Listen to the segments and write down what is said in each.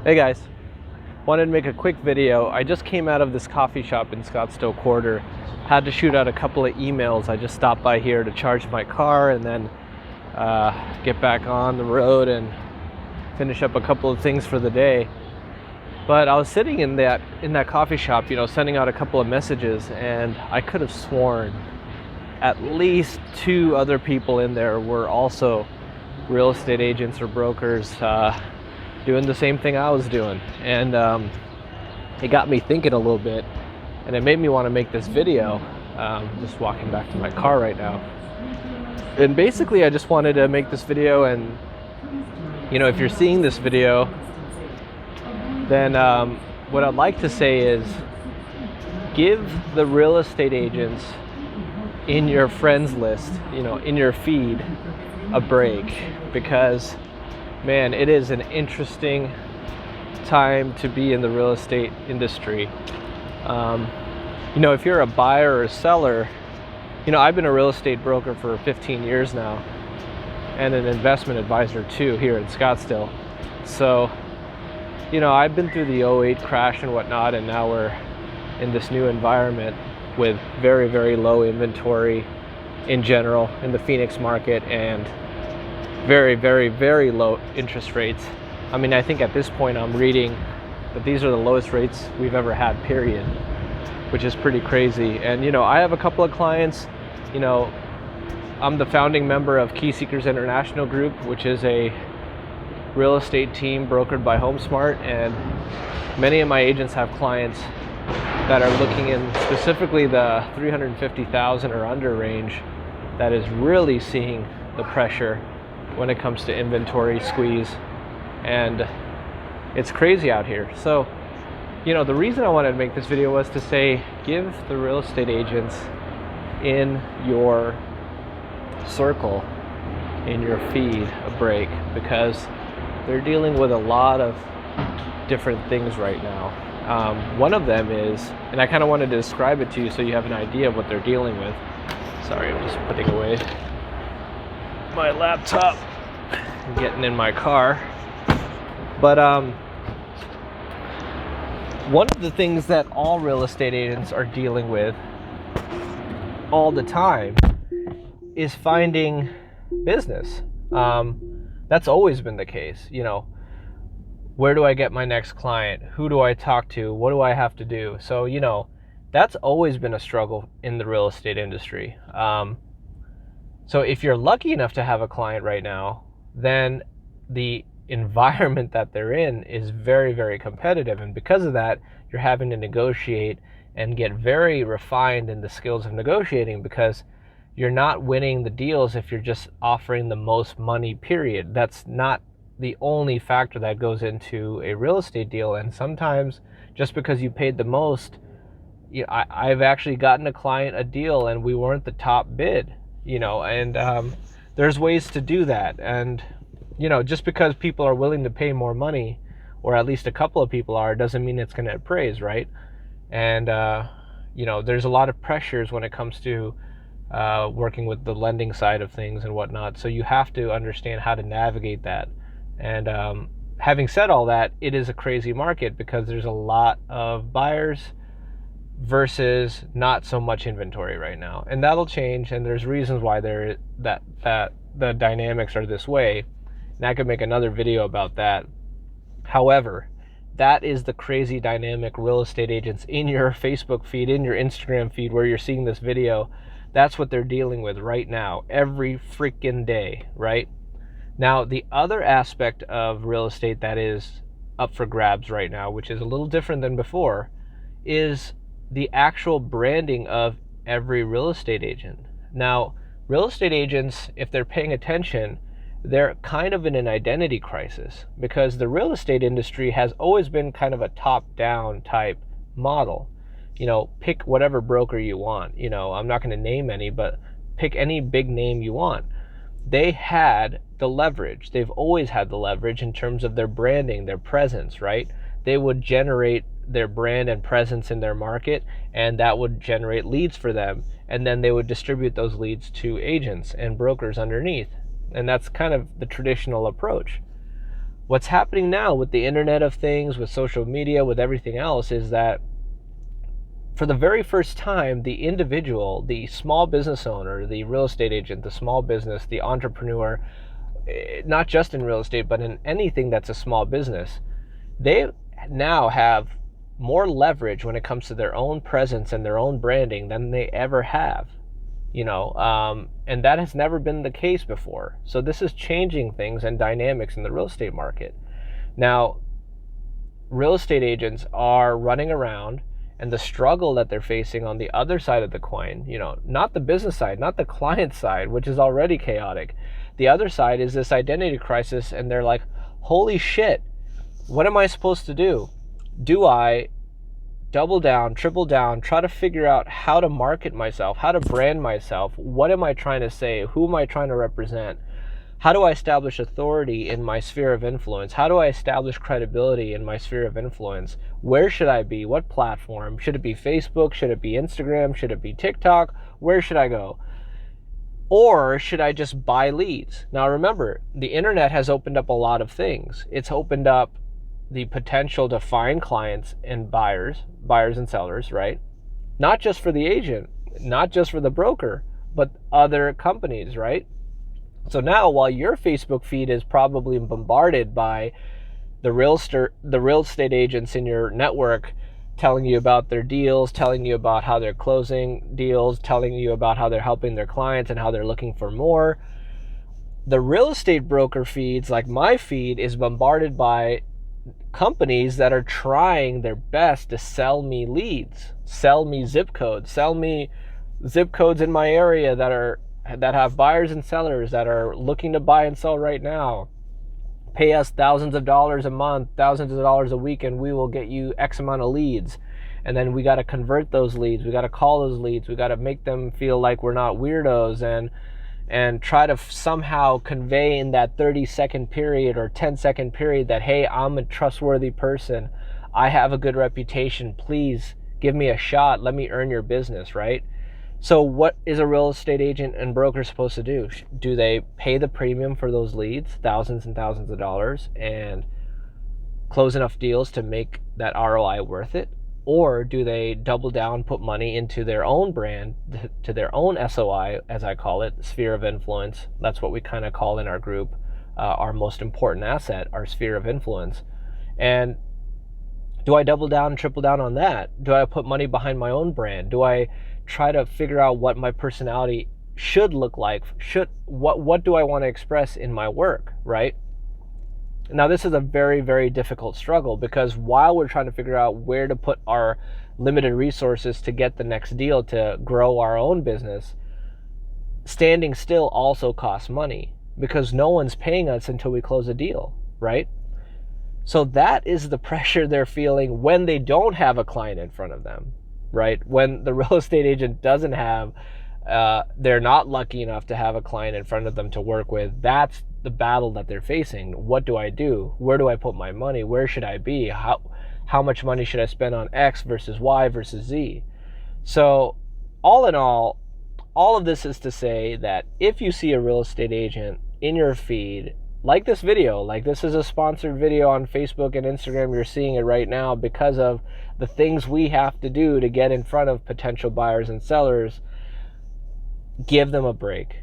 Hey guys, wanted to make a quick video. I just came out of this coffee shop in Scottsdale Quarter. Had to shoot out a couple of emails. I just stopped by here to charge my car and then get back on the road and finish up a couple of things for the day. But I was sitting in that coffee shop, sending out a couple of messages, and I could have sworn at least two other people in there were also real estate agents or brokers, doing the same thing I was doing. And it got me thinking a little bit, and it made me want to make this video. Just walking back to my car right now. And basically I just wanted to make this video, and if you're seeing this video, then what I'd like to say is give the real estate agents in your friends list, in your feed, a break, because man, it is an interesting time to be in the real estate industry. If you're a buyer or a seller, I've been a real estate broker for 15 years now and an investment advisor too here in Scottsdale. So, I've been through the '08 crash and whatnot, and now we're in this new environment with very, very low inventory in general in the Phoenix market and very, very, very low interest rates. I think at this point I'm reading that these are the lowest rates we've ever had, period, which is pretty crazy. And I have a couple of clients. I'm the founding member of Key Seekers International Group, which is a real estate team brokered by Homesmart, and many of my agents have clients that are looking in specifically the 350,000 or under range that is really seeing the pressure when it comes to inventory squeeze, and it's crazy out here. So the reason I wanted to make this video was to say, give the real estate agents in your circle, in your feed, a break, because they're dealing with a lot of different things right now. One of them is, and I kind of wanted to describe it to you so you have an idea of what they're dealing with. Sorry, I'm just putting away my laptop and getting in my car. But one of the things that all real estate agents are dealing with all the time is finding business. That's always been the case. Where do I get my next client? Who do I talk to? What do I have to do? So, that's always been a struggle in the real estate industry. So if you're lucky enough to have a client right now, then the environment that they're in is very, very competitive. And because of that, you're having to negotiate and get very refined in the skills of negotiating, because you're not winning the deals if you're just offering the most money, period. That's not the only factor that goes into a real estate deal. And sometimes just because you paid the most, I've actually gotten a client a deal and we weren't the top bid, and there's ways to do that. And just because people are willing to pay more money, or at least a couple of people are, doesn't mean it's going to appraise, right? And there's a lot of pressures when it comes to working with the lending side of things and whatnot. So you have to understand how to navigate that. And having said all that, it is a crazy market because there's a lot of buyers versus not so much inventory right now, and that'll change. And there's reasons why that the dynamics are this way, and I could make another video about that. However, that is the crazy dynamic real estate agents in your Facebook feed, in your Instagram feed, where you're seeing this video. That's what they're dealing with right now, every freaking day, right? Now, the other aspect of real estate that is up for grabs right now, which is a little different than before, is the actual branding of every real estate agent. Now, real estate agents, if they're paying attention, they're kind of in an identity crisis, because the real estate industry has always been kind of a top-down type model. Pick whatever broker you want. I'm not going to name any, but pick any big name you want. They had the leverage. They've always had the leverage in terms of their branding, their presence, right? They would generate their brand and presence in their market, and that would generate leads for them. And then they would distribute those leads to agents and brokers underneath. And that's kind of the traditional approach. What's happening now with the Internet of Things, with social media, with everything else, is that for the very first time, the individual, the small business owner, the real estate agent, the small business, the entrepreneur, not just in real estate, but in anything that's a small business, they now have more leverage when it comes to their own presence and their own branding than they ever have. And that has never been the case before. So this is changing things and dynamics in the real estate market. Now, real estate agents are running around, and the struggle that they're facing on the other side of the coin, not the business side, not the client side, which is already chaotic. The other side is this identity crisis, and they're like, holy shit, what am I supposed to do? Do I double down, triple down, try to figure out how to market myself, how to brand myself? What am I trying to say? Who am I trying to represent? How do I establish authority in my sphere of influence? How do I establish credibility in my sphere of influence? Where should I be? What platform? Should it be Facebook? Should it be Instagram? Should it be TikTok? Where should I go? Or should I just buy leads? Now remember, the internet has opened up a lot of things. It's opened up the potential to find clients and buyers and sellers, right? Not just for the agent, not just for the broker, but other companies, right? So now, while your Facebook feed is probably bombarded by the real estate agents in your network telling you about their deals, telling you about how they're closing deals, telling you about how they're helping their clients and how they're looking for more, the real estate broker feeds, like my feed, is bombarded by companies that are trying their best to sell me leads, sell me zip codes in my area that have buyers and sellers that are looking to buy and sell right now. Pay us thousands of dollars a month, thousands of dollars a week, and we will get you X amount of leads. And then we got to convert those leads. We got to call those leads. We got to make them feel like we're not weirdos, and try to somehow convey in that 30-second period or 10-second period that, hey, I'm a trustworthy person. I have a good reputation. Please give me a shot. Let me earn your business, right? So what is a real estate agent and broker supposed to do? Do they pay the premium for those leads, thousands and thousands of dollars, and close enough deals to make that ROI worth it? Or do they double down, put money into their own brand, to their own SOI, as I call it, sphere of influence? That's what we kind of call in our group our most important asset, our sphere of influence. And do I double down, triple down on that? Do I put money behind my own brand? Do I try to figure out what my personality should look like? What do I want to express in my work, right? Now, this is a very, very difficult struggle, because while we're trying to figure out where to put our limited resources to get the next deal to grow our own business, standing still also costs money, because no one's paying us until we close a deal, right? So that is the pressure they're feeling when they don't have a client in front of them, right? When the real estate agent doesn't have, they're not lucky enough to have a client in front of them to work with. That's the battle that they're facing. What do I do? Where do I put my money? Where should I be? How much money should I spend on X versus Y versus Z? So all in all of this is to say that if you see a real estate agent in your feed, like this video, like this is a sponsored video on Facebook and Instagram, you're seeing it right now because of the things we have to do to get in front of potential buyers and sellers, give them a break.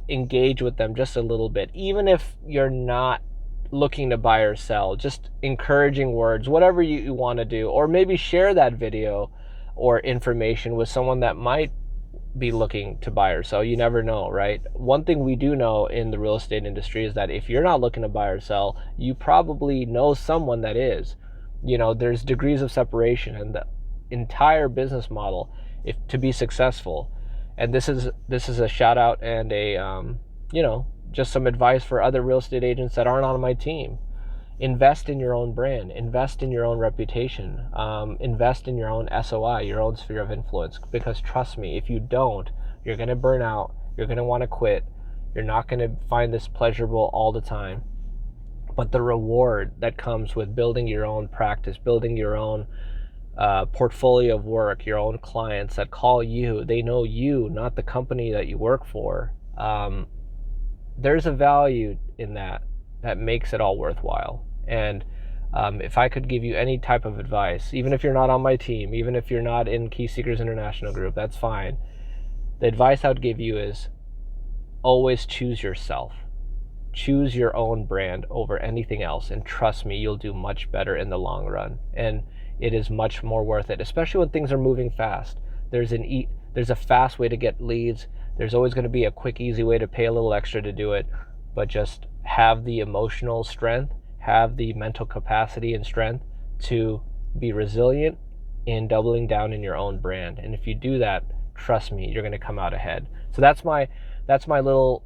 Engage with them just a little bit, even if you're not looking to buy or sell. Just encouraging words, whatever you want to do, or maybe share that video or information with someone that might be looking to buy or sell. You never know, right? One thing we do know in the real estate industry is that if you're not looking to buy or sell, you probably know someone that is. There's degrees of separation, and the entire business model, if to be successful. And this is a shout out and a just some advice for other real estate agents that aren't on my team. Invest in your own brand, invest in your own reputation, invest in your own SOI, your own sphere of influence, because trust me, if you don't, you're going to burn out, you're going to want to quit, you're not going to find this pleasurable all the time. But the reward that comes with building your own practice, building your own portfolio of work, your own clients that call you, they know you, not the company that you work for. There's a value in that. that makes it all worthwhile. And if I could give you any type of advice, even if you're not on my team, even if you're not in Key Seekers International Group, that's fine. The advice I would give you is always choose yourself. Choose your own brand over anything else, and trust me, you'll do much better in the long run. And it is much more worth it, especially when things are moving fast. There's a fast way to get leads. There's always going to be a quick, easy way to pay a little extra to do it, but just have the emotional strength, have the mental capacity and strength to be resilient in doubling down in your own brand. And if you do that, trust me, you're going to come out ahead. So that's my little,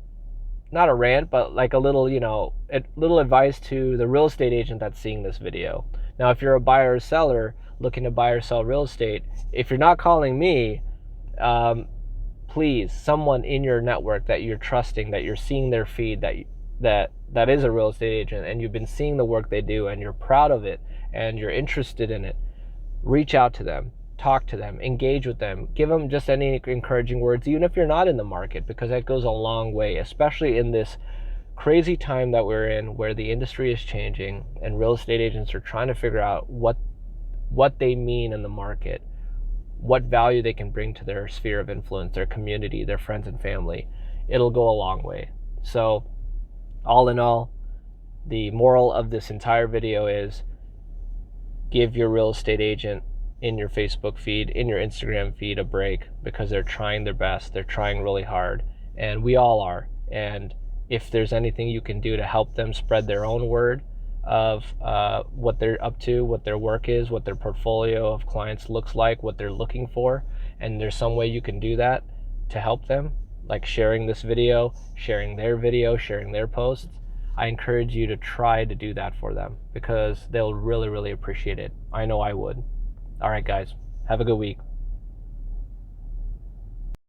not a rant, but like a little, little advice to the real estate agent that's seeing this video. Now, if you're a buyer or seller looking to buy or sell real estate, if you're not calling me, please, someone in your network that you're trusting, that you're seeing their feed, that is a real estate agent, and you've been seeing the work they do, and you're proud of it, and you're interested in it, reach out to them, talk to them, engage with them, give them just any encouraging words, even if you're not in the market, because that goes a long way, especially in this crazy time that we're in, where the industry is changing and real estate agents are trying to figure out what they mean in the market, what value they can bring to their sphere of influence, their community, their friends and family. It'll go a long way. So all in all, the moral of this entire video is give your real estate agent in your Facebook feed, in your Instagram feed, a break, because they're trying their best. They're trying really hard, and we all are. And if there's anything you can do to help them spread their own word of what they're up to, what their work is, what their portfolio of clients looks like, what they're looking for, and there's some way you can do that to help them, like sharing this video, sharing their posts, I encourage you to try to do that for them, because they'll really, really appreciate it. I know I would. All right, guys, have a good week.